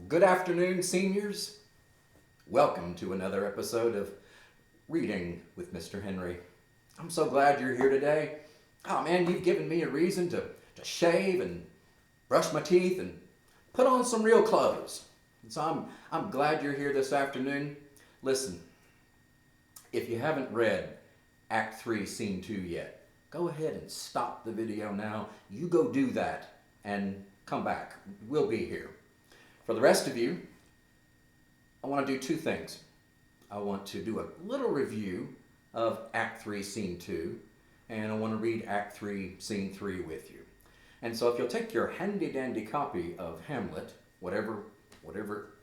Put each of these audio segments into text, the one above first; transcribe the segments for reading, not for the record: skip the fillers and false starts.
Good afternoon, seniors. Welcome to another episode of Reading with Mr. Henry. I'm so glad you're here today. Oh man, you've given me a reason to shave and brush my teeth and put on some real clothes. And so I'm glad you're here this afternoon. Listen, if you haven't read Act 3, Scene 2 yet, go ahead and stop the video now. You go do that and come back. We'll be here. For the rest of you, I want to do two things. I want to do a little review of Act 3, Scene 2, and I want to read Act 3, Scene 3 with you. And so if you'll take your handy-dandy copy of Hamlet, whatever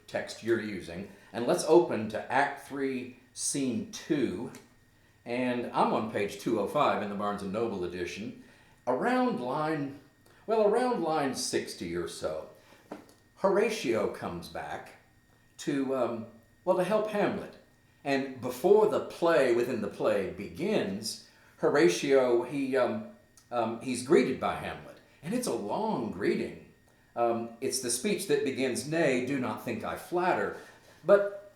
text you're using, and let's open to Act 3, Scene 2, and I'm on page 205 in the Barnes & Noble edition, around line 60 or so. Horatio comes back to help Hamlet. And before the play within the play begins, Horatio, he's greeted by Hamlet. And it's a long greeting. It's the speech that begins, "Nay, do not think I flatter." But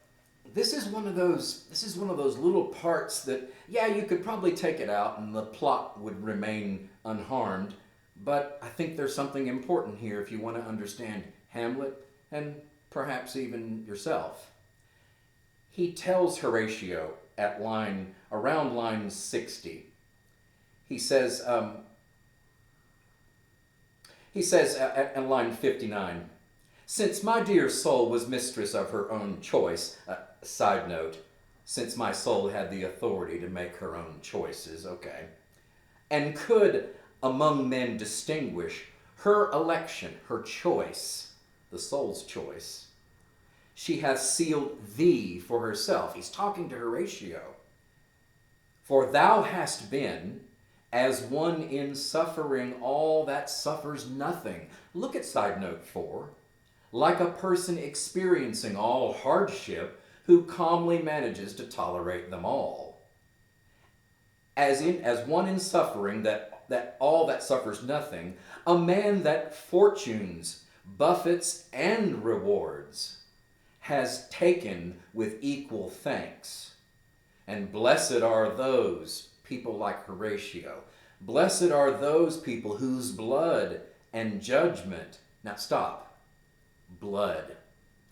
this is one of those little parts that, yeah, you could probably take it out and the plot would remain unharmed. But I think there's something important here if you want to understand Hamlet and perhaps even yourself. He tells Horatio at around line 60. He says at line 59, "Since my dear soul was mistress of her own choice," side note, since my soul had the authority to make her own choices, okay, "and could among men distinguish her election, her choice, the soul's choice, she hath sealed thee for herself." He's talking to Horatio. "For thou hast been as one in suffering all that suffers nothing." Look at side note 4. "Like a person experiencing all hardship who calmly manages to tolerate them all." As one in suffering that all that suffers nothing, a man that fortunes, buffets, and rewards has taken with equal thanks. And blessed are those people like Horatio. Blessed are those people whose blood and judgment. Now stop. Blood.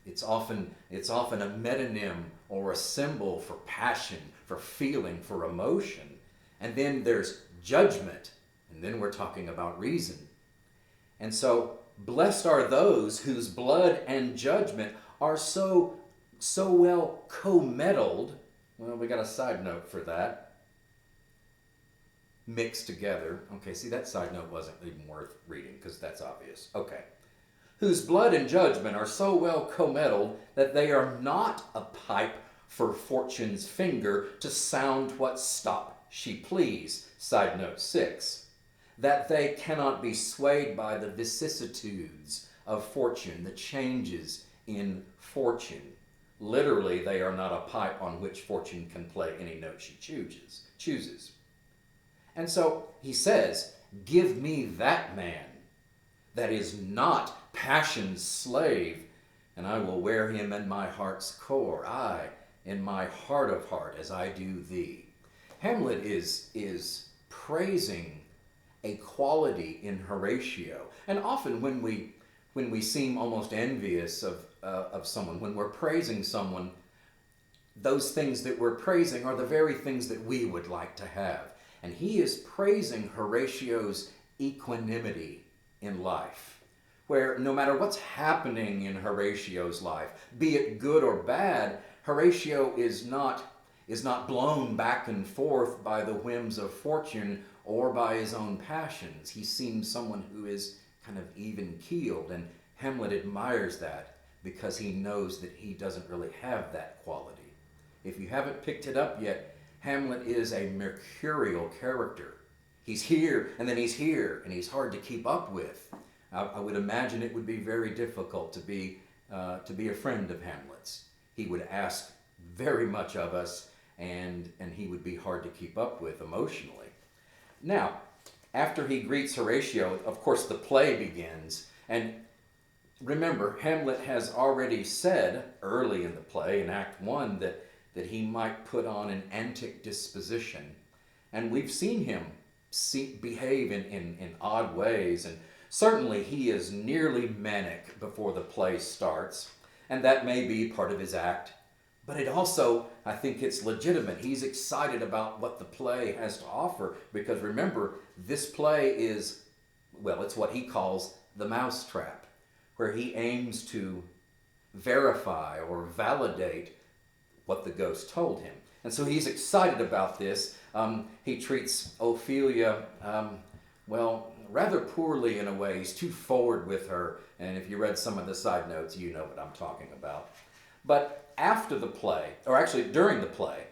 It's often a metonym or a symbol for passion, for feeling, for emotion. And then there's judgment. And then we're talking about reason. And so, blessed are those whose blood and judgment are so well co-meddled. Well, we got a side note for that. Mixed together. Okay, see, that side note wasn't even worth reading because that's obvious. Okay. Whose blood and judgment are so well co-meddled that they are not a pipe for fortune's finger to sound what stop she please. Side note 6. That they cannot be swayed by the vicissitudes of fortune, the changes in fortune. Literally, they are not a pipe on which fortune can play any note she chooses. And so he says, "Give me that man that is not passion's slave, and I will wear him in my heart's core, aye, in my heart of heart, as I do thee." Hamlet is praising a quality in Horatio. And often when we seem almost envious of someone, when we're praising someone, those things that we're praising are the very things that we would like to have. And he is praising Horatio's equanimity in life, where no matter what's happening in Horatio's life, be it good or bad, Horatio is not blown back and forth by the whims of fortune or by his own passions. He seems someone who is kind of even-keeled, and Hamlet admires that because he knows that he doesn't really have that quality. If you haven't picked it up yet, Hamlet is a mercurial character. He's here, and then he's here, and he's hard to keep up with. I would imagine it would be very difficult to be a friend of Hamlet's. He would ask very much of us, and he would be hard to keep up with emotionally. Now, after he greets Horatio, of course the play begins, and remember, Hamlet has already said early in the play, in Act 1, that he might put on an antic disposition. And we've seen him behave in odd ways, and certainly he is nearly manic before the play starts, and that may be part of his act. But it also, I think it's legitimate. He's excited about what the play has to offer, because remember, this play is, well, it's what he calls the mousetrap, where he aims to verify or validate what the ghost told him. And so he's excited about this. He treats Ophelia, well, rather poorly in a way. He's too forward with her. And if you read some of the side notes, you know what I'm talking about. But after the play, or actually during the play,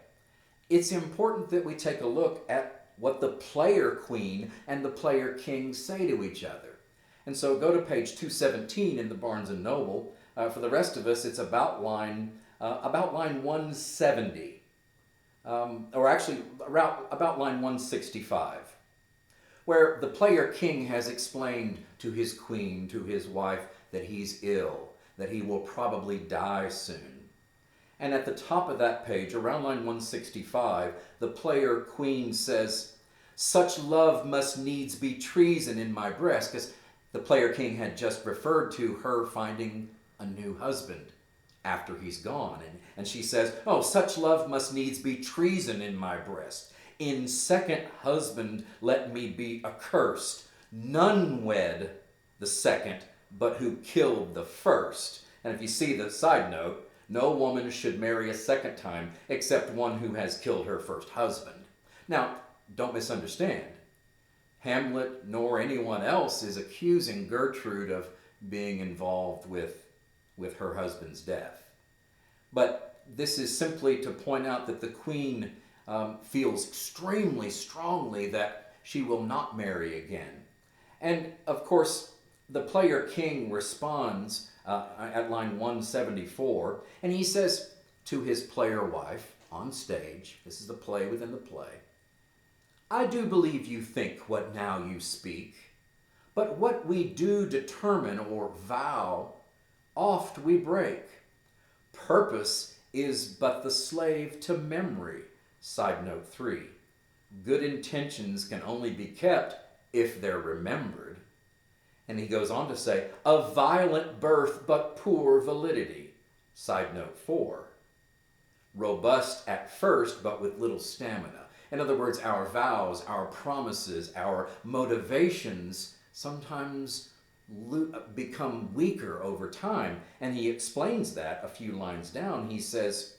it's important that we take a look at what the player queen and the player king say to each other. And so go to page 217 in the Barnes & Noble. For the rest of us, it's about line 170, or actually about line 165, where the player king has explained to his queen, to his wife, that he's ill, that he will probably die soon. And at the top of that page, around line 165, the player queen says, "Such love must needs be treason in my breast," because the player king had just referred to her finding a new husband after he's gone. And she says, "Oh, such love must needs be treason in my breast. In second husband let me be accursed. None wed the second, but who killed the first." And if you see the side note, no woman should marry a second time except one who has killed her first husband. Now, don't misunderstand. Hamlet nor anyone else is accusing Gertrude of being involved with her husband's death. But this is simply to point out that the queen feels extremely strongly that she will not marry again. And of course, the player king responds at line 174, and he says to his player wife on stage, this is the play within the play, "I do believe you think what now you speak, but what we do determine or vow, oft we break. Purpose is but the slave to memory." Side note 3. Good intentions can only be kept if they're remembered. And he goes on to say, "Of violent birth but poor validity." Side note 4. Robust at first but with little stamina. In other words, our vows, our promises, our motivations sometimes become weaker over time. And he explains that a few lines down. He says,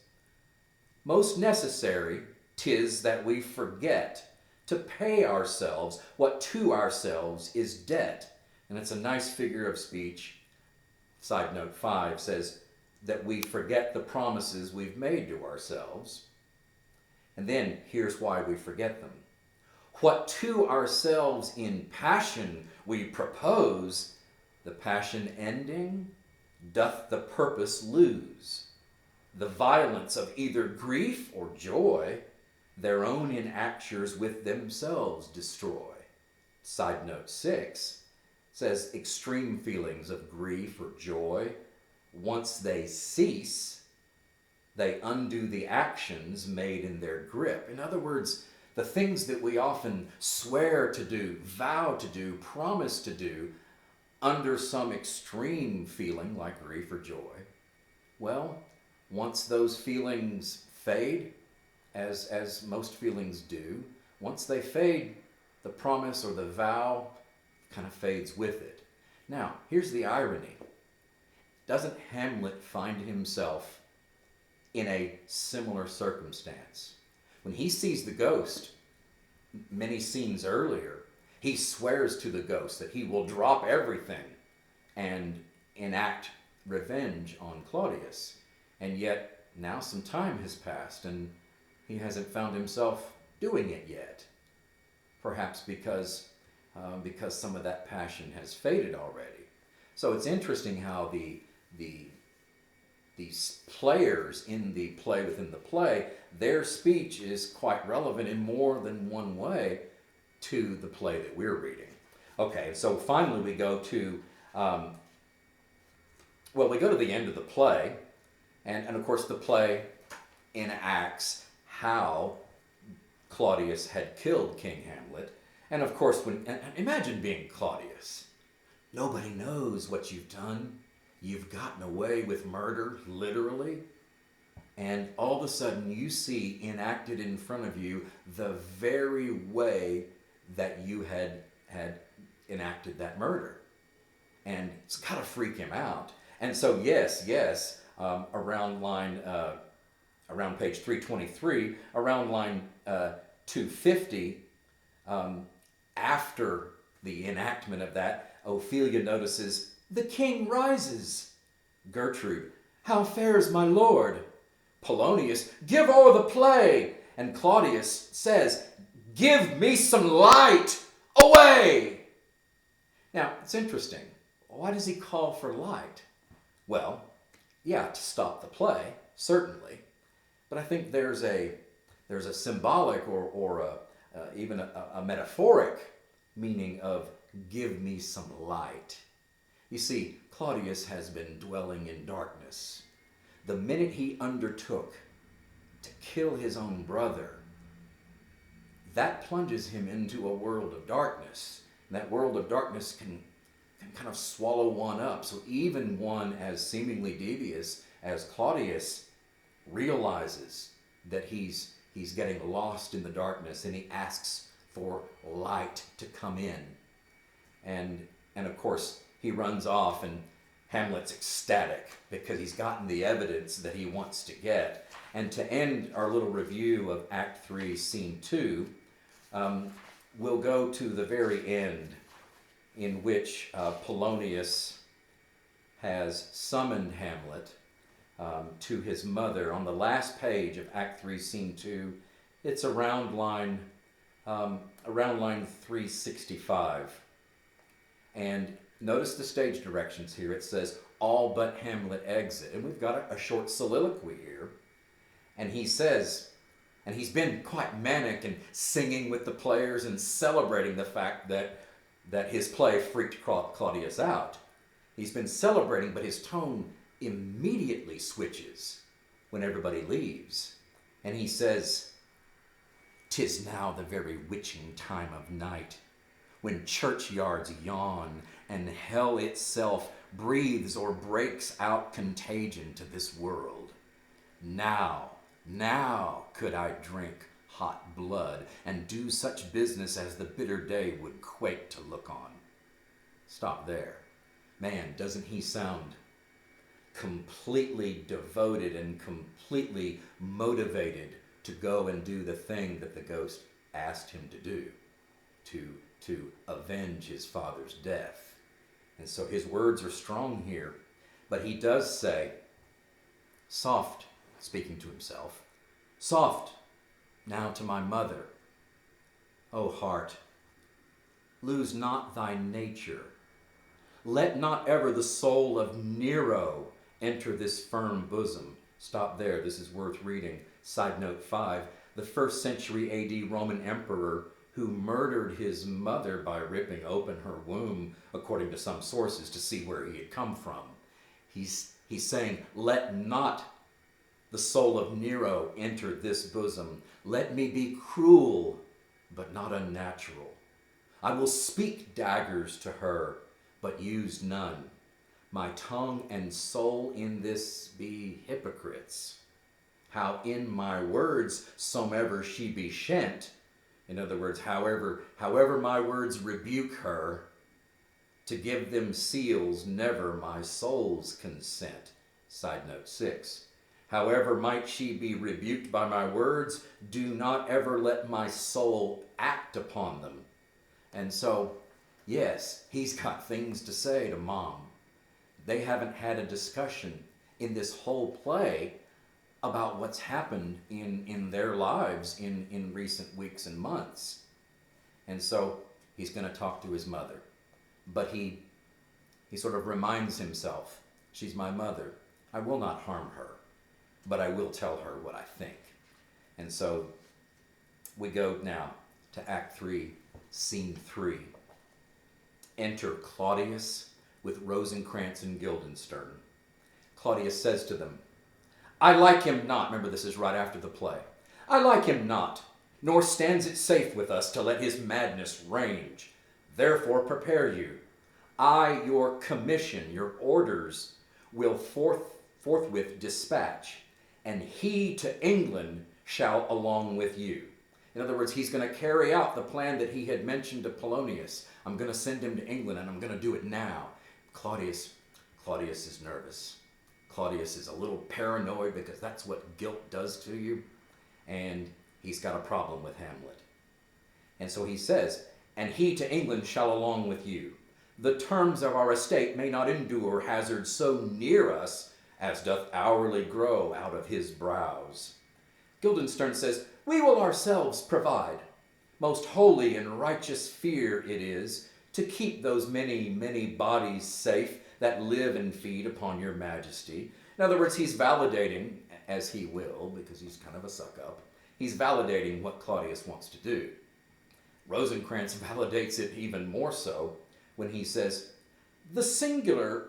"Most necessary 'tis that we forget to pay ourselves what to ourselves is debt." And it's a nice figure of speech. Side note 5 says that we forget the promises we've made to ourselves. And then here's why we forget them. "What to ourselves in passion we propose, the passion ending, doth the purpose lose. The violence of either grief or joy, their own enactures with themselves destroy." Side note 6 says extreme feelings of grief or joy, once they cease, they undo the actions made in their grip. In other words, the things that we often swear to do, vow to do, promise to do, under some extreme feeling like grief or joy, well, once those feelings fade, as most feelings do, once they fade, the promise or the vow kind of fades with it. Now, here's the irony. Doesn't Hamlet find himself in a similar circumstance? When he sees the ghost, many scenes earlier, he swears to the ghost that he will drop everything and enact revenge on Claudius. And yet, now some time has passed and he hasn't found himself doing it yet. Perhaps because some of that passion has faded already. So it's interesting how these players in the play within the play, their speech is quite relevant in more than one way to the play that we're reading. Okay, so finally we go to well, we go to the end of the play, and of course the play enacts how Claudius had killed King Hamlet. And of course, imagine being Claudius. Nobody knows what you've done. You've gotten away with murder, literally. And all of a sudden you see enacted in front of you the very way that you had enacted that murder. And it's got to freak him out. And so yes, around page 323, around line 250, after the enactment of that, Ophelia notices, "The king rises." Gertrude, "How fares my lord?" Polonius, "Give o'er the play." And Claudius says, "Give me some light, away." Now, it's interesting. Why does he call for light? Well, yeah, to stop the play, certainly. But I think there's a symbolic or even a metaphoric meaning of give me some light. You see, Claudius has been dwelling in darkness. The minute he undertook to kill his own brother, that plunges him into a world of darkness. And that world of darkness can kind of swallow one up. So even one as seemingly devious as Claudius realizes that he's getting lost in the darkness, and he asks for light to come in. And of course, he runs off, and Hamlet's ecstatic because he's gotten the evidence that he wants to get. And to end our little review of Act 3, Scene 2, we'll go to the very end, in which Polonius has summoned Hamlet to his mother. On the last page of Act 3, Scene 2, it's around line 365. And notice the stage directions here. It says, "All but Hamlet exit." And we've got a short soliloquy here. And he says, and he's been quite manic and singing with the players and celebrating the fact that his play freaked Claudius out. He's been celebrating, but his tone immediately switches when everybody leaves. And he says, "'Tis now the very witching time of night, when churchyards yawn and hell itself breathes or breaks out contagion to this world. Now could I drink hot blood and do such business as the bitter day would quake to look on." Stop there. Man, doesn't he sound completely devoted and completely motivated to go and do the thing that the ghost asked him to do, to avenge his father's death. And so his words are strong here, but he does say, "Soft," speaking to himself, "soft now to my mother. O heart, lose not thy nature. Let not ever the soul of Nero enter this firm bosom." Stop there. This is worth reading. Side note 5, the 1st century AD Roman emperor who murdered his mother by ripping open her womb, according to some sources, to see where he had come from. He's saying, let not the soul of Nero enter this bosom. Let me be cruel, but not unnatural. I will speak daggers to her, but use none. My tongue and soul in this be hypocrites. How in my words somever she be shent, in other words, however my words rebuke her, to give them seals never my soul's consent. Side note 6. However might she be rebuked by my words, do not ever let my soul act upon them. And so, yes, he's got things to say to Mom. They haven't had a discussion in this whole play about what's happened in their lives in recent weeks and months. And so he's going to talk to his mother. But he sort of reminds himself, she's my mother. I will not harm her, but I will tell her what I think. And so we go now to Act 3, Scene 3. Enter Claudius with Rosencrantz and Guildenstern. Claudius says to them, I like him not. Remember, this is right after the play. I like him not, nor stands it safe with us to let his madness range. Therefore prepare you. I your commission, your orders, will forthwith dispatch, and he to England shall along with you. In other words, he's going to carry out the plan that he had mentioned to Polonius. I'm going to send him to England, and I'm going to do it now. Claudius is nervous. Claudius is a little paranoid because that's what guilt does to you. And he's got a problem with Hamlet. And so he says, and he to England shall along with you. The terms of our estate may not endure hazard so near us as doth hourly grow out of his brows. Guildenstern says, we will ourselves provide. Most holy and righteous fear it is to keep those many, many bodies safe that live and feed upon your majesty. In other words, he's validating, as he will, because he's kind of a suck-up, he's validating what Claudius wants to do. Rosencrantz validates it even more so when he says, the single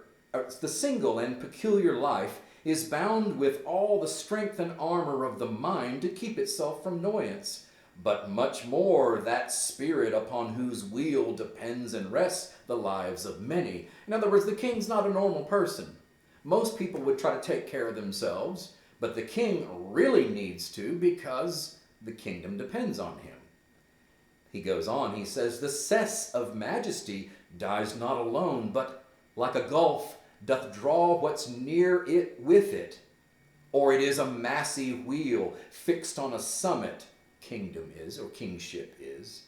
and peculiar life is bound with all the strength and armor of the mind to keep itself from annoyance, but much more that spirit upon whose wheel depends and rests the lives of many. In other words, the king's not a normal person. Most people would try to take care of themselves, but the king really needs to because the kingdom depends on him. He goes on, he says, the cess of majesty dies not alone, but like a gulf doth draw what's near it with it, or it is a massy wheel fixed on a summit, kingdom is, or kingship is,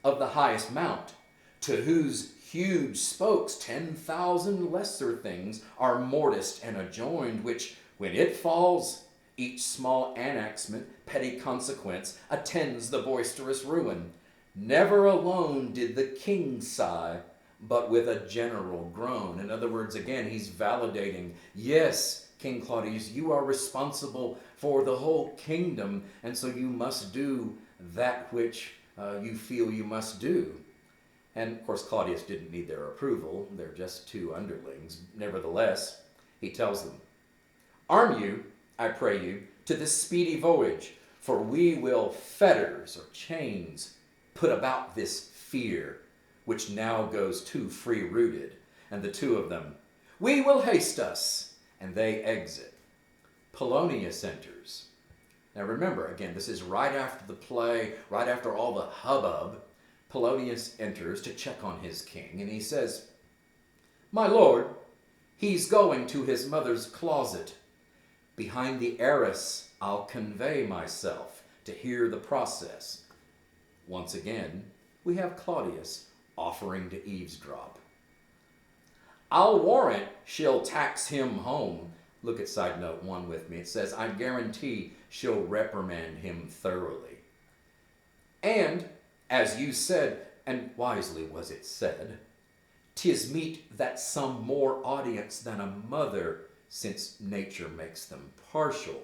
of the highest mount, to whose huge spokes 10,000 lesser things are mortised and adjoined, which, when it falls, each small annexment, petty consequence, attends the boisterous ruin. Never alone did the king sigh, but with a general groan. In other words, again, he's validating, yes, King Claudius, you are responsible for the whole kingdom, and so you must do that which you feel you must do. And of course, Claudius didn't need their approval. They're just two underlings. Nevertheless, he tells them, arm you, I pray you, to this speedy voyage, for we will fetters or chains put about this fear, which now goes too free-rooted. And the two of them, we will haste us, and they exit. Polonius enters. Now remember, again, this is right after the play, right after all the hubbub. Polonius enters to check on his king, and he says, my lord, he's going to his mother's closet. Behind the arras I'll convey myself to hear the process. Once again, we have Claudius offering to eavesdrop. I'll warrant she'll tax him home. Look at side note 1 with me. It says, I guarantee she'll reprimand him thoroughly. And, as you said, and wisely was it said, 'tis meet that some more audience than a mother, since nature makes them partial,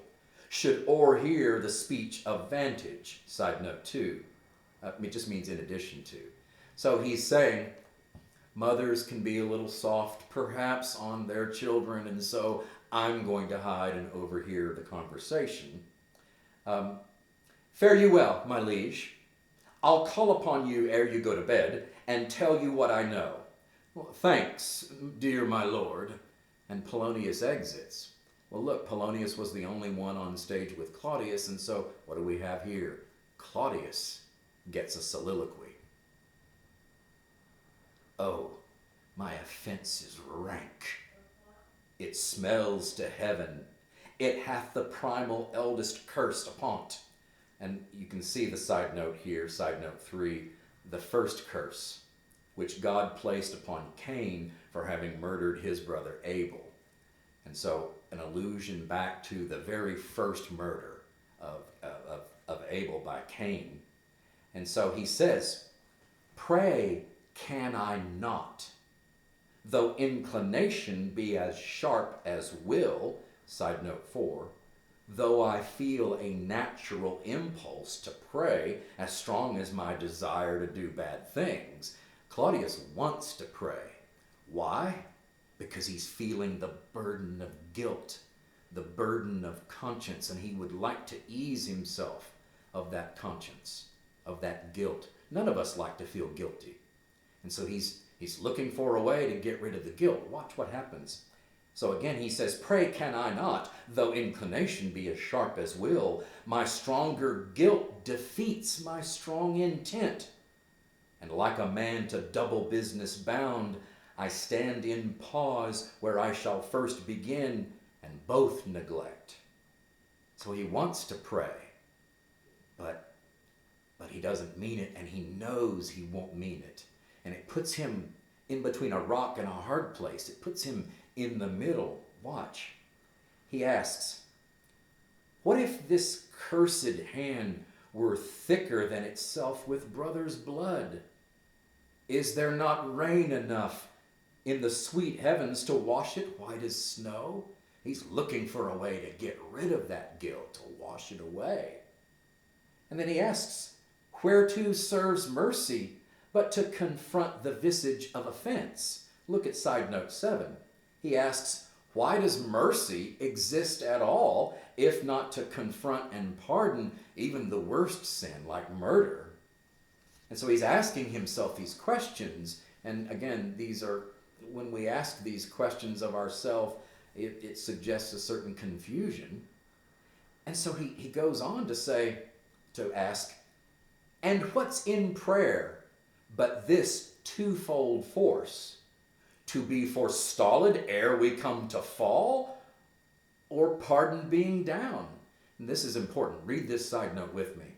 should o'erhear the speech of vantage. Side note 2. It just means in addition to. So he's saying, mothers can be a little soft, perhaps, on their children, and so I'm going to hide and overhear the conversation. Fare you well, my liege. I'll call upon you ere you go to bed, and tell you what I know. Well, thanks, dear my lord. And Polonius exits. Well, look, Polonius was the only one on stage with Claudius, and so what do we have here? Claudius gets a soliloquy. Oh, my offense is rank. It smells to heaven. It hath the primal eldest curse upon't. And you can see the side note here, side note 3, the first curse, which God placed upon Cain for having murdered his brother Abel. And so an allusion back to the very first murder of Abel by Cain. And so he says, pray can I not, though inclination be as sharp as will, side note 4, though I feel a natural impulse to pray as strong as my desire to do bad things. Claudius wants to pray. Why? because he's feeling the burden of guilt, the burden of conscience, and he would like to ease himself of that conscience, of that guilt. None of us like to feel guilty. And so he's looking for a way to get rid of the guilt. Watch what happens. So again, he says, "Pray can I not, though inclination be as sharp as will. My stronger guilt defeats my strong intent. And like a man to double business bound, I stand in pause where I shall first begin, and both neglect." So he wants to pray, but he doesn't mean it, and he knows he won't mean it. And it puts him in between a rock and a hard place. It puts him in the middle. Watch. He asks, "What if this cursed hand were thicker than itself with brother's blood? Is there not rain enough in the sweet heavens to wash it white as snow?" He's looking for a way to get rid of that guilt, to wash it away. And then he asks, "Whereto serves mercy but to confront the visage of offense?" Look at side note 7. He asks, why does mercy exist at all if not to confront and pardon even the worst sin like murder? And so he's asking himself these questions. And again, these are, when we ask these questions of ourselves, it suggests a certain confusion. And so he goes on to ask, "And what's in prayer but this twofold force? To be forestalled ere we come to fall, or pardon being down?" And this is important. Read this side note with me.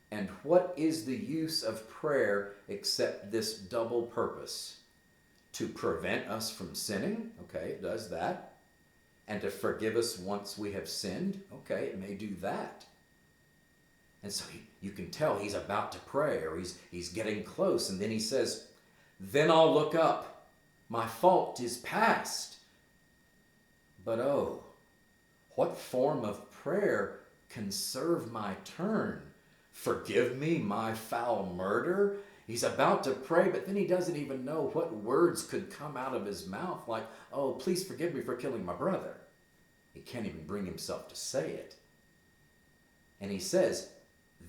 "And what is the use of prayer except this double purpose? To prevent us from sinning?" Okay, it does that. "And to forgive us once we have sinned?" Okay, it may do that. And so you can tell he's about to pray, or he's getting close. And then he says, "Then I'll look up. My fault is past. But oh, what form of prayer can serve my turn? Forgive me my foul murder." He's about to pray, but then he doesn't even know what words could come out of his mouth, like, "Oh, please forgive me for killing my brother." He can't even bring himself to say it. And he says,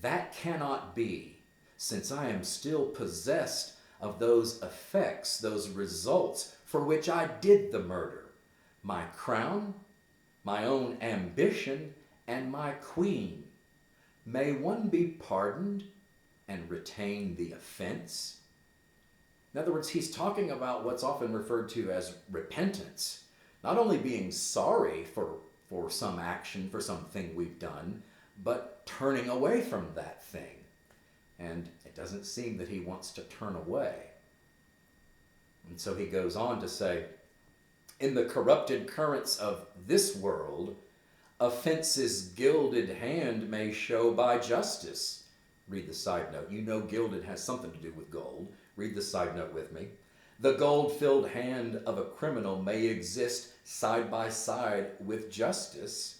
"That cannot be, since I am still possessed of those effects, those results for which I did the murder. My crown, my own ambition, and my queen. May one be pardoned and retain the offense?" In other words, he's talking about what's often referred to as repentance. Not only being sorry for some action, for something we've done, but turning away from that thing. And it doesn't seem that he wants to turn away. And so he goes on to say, "In the corrupted currents of this world, offense's gilded hand may show by justice." Read the side note. You know gilded has something to do with gold. Read the side note with me. "The gold-filled hand of a criminal may exist side by side with justice,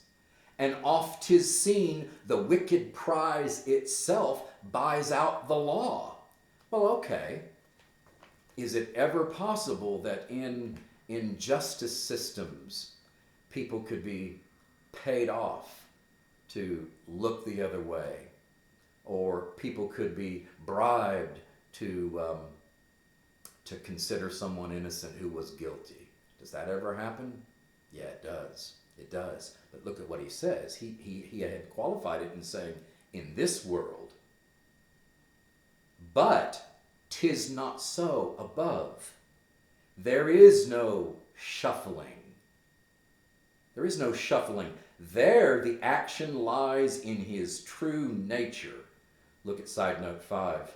and oft 'tis seen the wicked prize itself buys out the law." Well, okay. Is it ever possible that in justice systems, people could be paid off to look the other way? Or people could be bribed to consider someone innocent who was guilty? Does that ever happen? Yeah, it does. It does. But look at what he says. He had qualified it in saying, "in this world. But 'tis not so above. There is no shuffling. There is no shuffling. There the action lies in his true nature." Look at side note 5.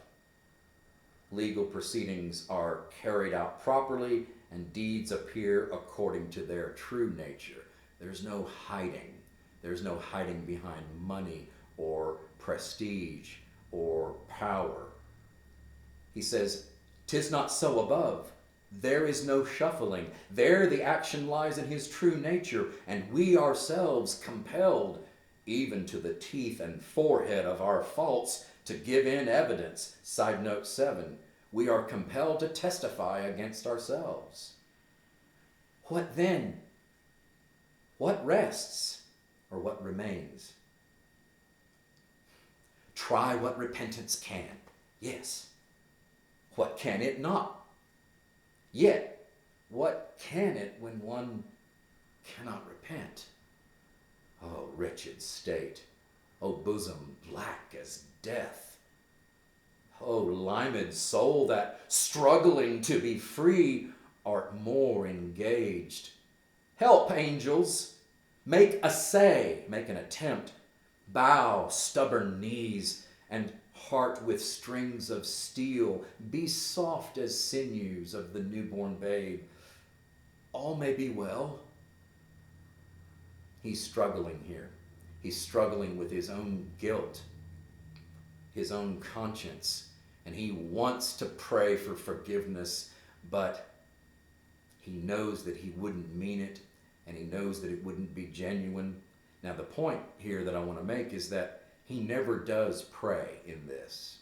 "Legal proceedings are carried out properly, and deeds appear according to their true nature." There's no hiding. There's no hiding behind money or prestige or power. He says, "'Tis not so above. There is no shuffling. There the action lies in his true nature, and we ourselves compelled, even to the teeth and forehead of our faults, to give in evidence." Side note 7. We are compelled to testify against ourselves. What then? What rests, or what remains? Try what repentance can. Yes. What can it not? Yet, what can it when one cannot repent? Oh, wretched state! Oh, bosom black as death! Oh, limed soul, that, struggling to be free, art more engaged. Help, angels! Make an attempt. Bow stubborn knees, and heart with strings of steel, be soft as sinews of the newborn babe. All may be well. He's struggling here. He's struggling with his own guilt, his own conscience, and he wants to pray for forgiveness, but he knows that he wouldn't mean it, and he knows that it wouldn't be genuine. Now, the point here that I want to make is that he never does pray in this,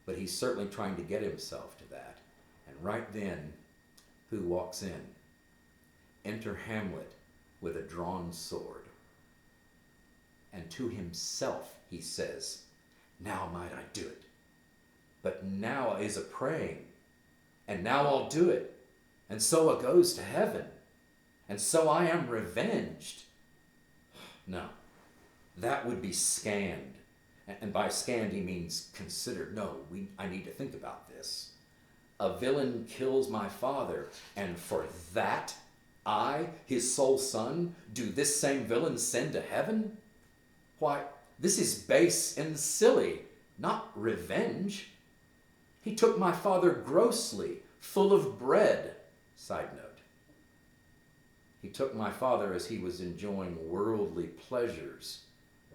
but he's certainly trying to get himself to that. And right then, who walks in? Enter Hamlet with a drawn sword. And to himself he says, now might I do it. But now is a praying, and now I'll do it. And so it goes to heaven. And so I am revenged. No, that would be scanned. And by scanned he means considered. No, I need to think about this. A villain kills my father, and for that I, his sole son, do this same villain send to heaven? Why, this is base and silly, not revenge. He took my father grossly, full of bread. Side note. He took my father as he was enjoying worldly pleasures,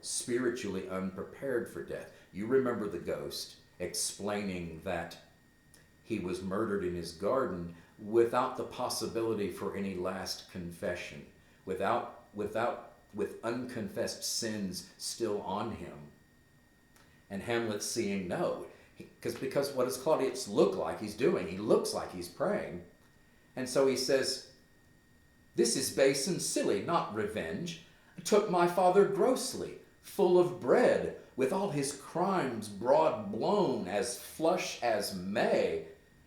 spiritually unprepared for death. You remember the ghost explaining that he was murdered in his garden without the possibility for any last confession, with unconfessed sins still on him. And Hamlet's seeing no, because what does Claudius look like he's doing? He looks like he's praying. And so he says, this is base and silly, not revenge. Took my father grossly, full of bread, with all his crimes broad blown, as flush as May.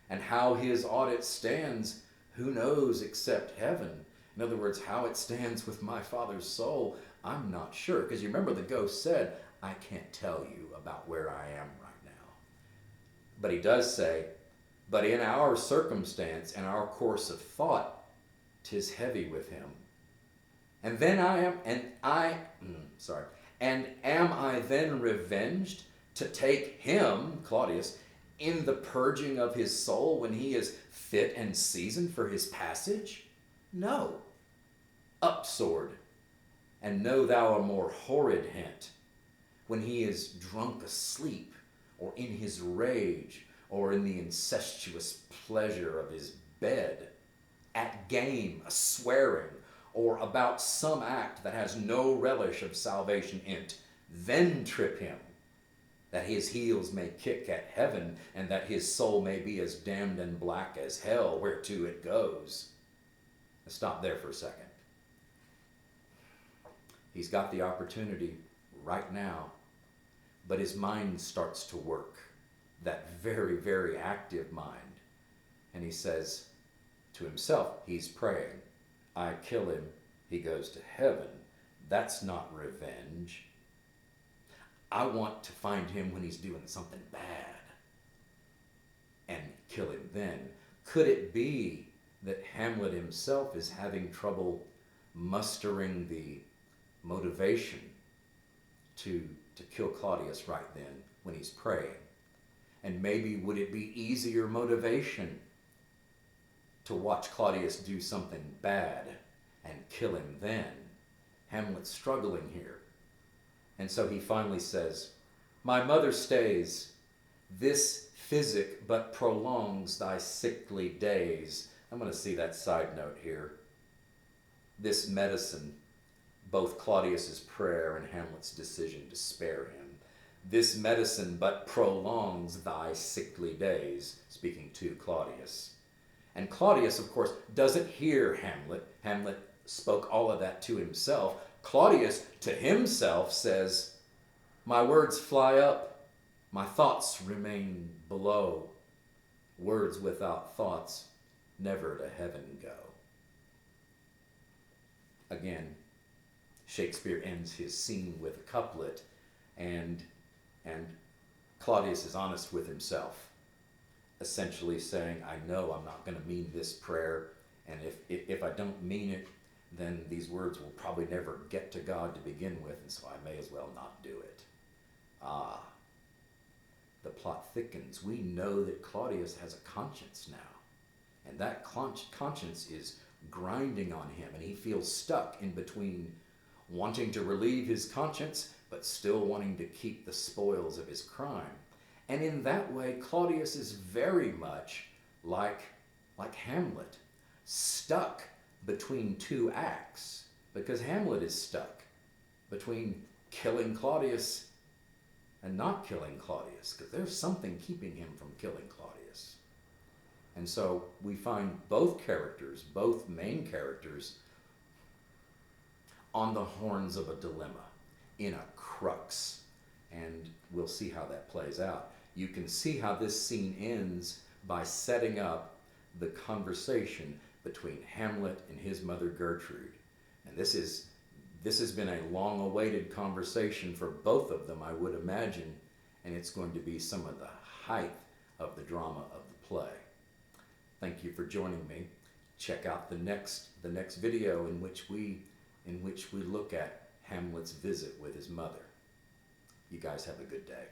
And how his audit stands, who knows except heaven? In other words, how it stands with my father's soul, I'm not sure. Because you remember the ghost said, I can't tell you about where I am right now. But he does say, but in our circumstance and our course of thought, 'tis heavy with him. And then am I then revenged to take him, Claudius, in the purging of his soul when he is fit and seasoned for his passage? No. Up, sword, and know thou a more horrid hint, when he is drunk asleep, or in his rage, or in the incestuous pleasure of his bed, at game, a swearing, or about some act that has no relish of salvation in't, then trip him, that his heels may kick at heaven, and that his soul may be as damned and black as hell, whereto it goes. Let's stop there for a second. He's got the opportunity right now, but his mind starts to work, that very, very active mind. And he says to himself, he's praying, I kill him, he goes to heaven. That's not revenge. I want to find him when he's doing something bad and kill him then. Could it be that Hamlet himself is having trouble mustering the motivation to kill Claudius right then when he's praying? And maybe would it be easier motivation to watch Claudius do something bad and kill him then? Hamlet's struggling here. And so he finally says, my mother stays, this physic but prolongs thy sickly days. I'm going to see that side note here. This medicine, both Claudius's prayer and Hamlet's decision to spare him. This medicine but prolongs thy sickly days, speaking to Claudius. And Claudius, of course, doesn't hear Hamlet. Hamlet spoke all of that to himself. Claudius, to himself, says, "My words fly up, my thoughts remain below. Words without thoughts never to heaven go." Again, Shakespeare ends his scene with a couplet, and Claudius is honest with himself, essentially saying, I know I'm not going to mean this prayer, and if I don't mean it, then these words will probably never get to God to begin with, and so I may as well not do it. Ah, the plot thickens. We know that Claudius has a conscience now, and that conscience is grinding on him, and he feels stuck in between wanting to relieve his conscience, but still wanting to keep the spoils of his crime. And in that way, Claudius is very much like Hamlet, stuck between two acts, because Hamlet is stuck between killing Claudius and not killing Claudius, because there's something keeping him from killing Claudius. And so we find both characters, both main characters, on the horns of a dilemma, in a crux, and we'll see how that plays out. You can see how this scene ends by setting up the conversation between Hamlet and his mother Gertrude. And this has been a long-awaited conversation for both of them, I would imagine, and it's going to be some of the height of the drama of the play. Thank you for joining me. Check out the next video in which we look at Hamlet's visit with his mother. You guys have a good day.